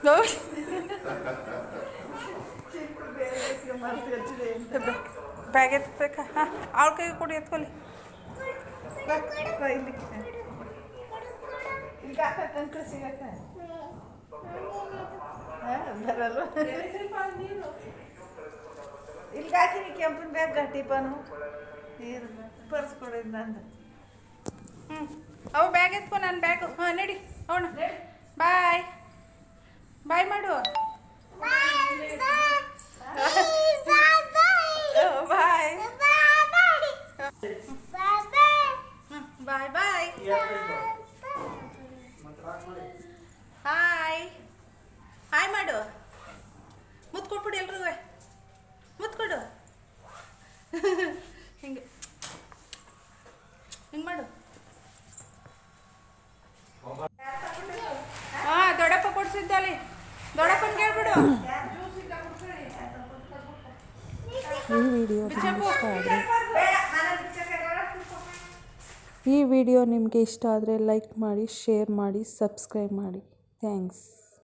Gauri bag ಎತ್ಬೇಕಾ? ಹಾಂ, ಅವಳ ಕೈಗೆ ಕೊಡಿ, ಎತ್ಕೊಳ್ಳಿ. ಬರಲ್ಲ ಇಲ್ಲಿ ಹಾಕಿನಿ ಕೆಂಪನ ಬ್ಯಾಗ್ ಟಿಫನು ನೀರು ಪರ್ಸ್ ಕೊಡೋದು ನಂದು. ಅವು ಬ್ಯಾಗ್ ಎತ್ಕೊ, ನಾನು ಬ್ಯಾಗು. ಹಾಂ, ನಡಿ ಅವಣ. ಬಾಯ್ ಬಾಯ್ ಮಾಡು. ಬಾಯ್ ಬಾಯ್ ಬಾಯ್. ಹಾಯ್ ಹಾಯ್ ಮಾಡು. ಮುತ್ತು ಕೊಟ್ಬಿಡು ಎಲ್ರಿಗೂ. ಮುತ್ತು ಕೊಡು. ಹಿಂಗೆ ಹಿಂಗೆ ಮಾಡು. ಹಾಂ, ದೊಡ್ಡಪ್ಪ ಕೊಡ್ಸಿದ್ದಲ್ಲಿ. ದೊಡ್ಡಪ್ಪನ ಕೇಳ್ಬಿಡು. ಈ ವಿಡಿಯೋ ನಿಮಗೆ ಇಷ್ಟ ಆದರೆ ಲೈಕ್ ಮಾಡಿ, ಶೇರ್ ಮಾಡಿ, ಸಬ್ಸ್ಕ್ರೈಬ್ ಮಾಡಿ. ಥ್ಯಾಂಕ್ಸ್.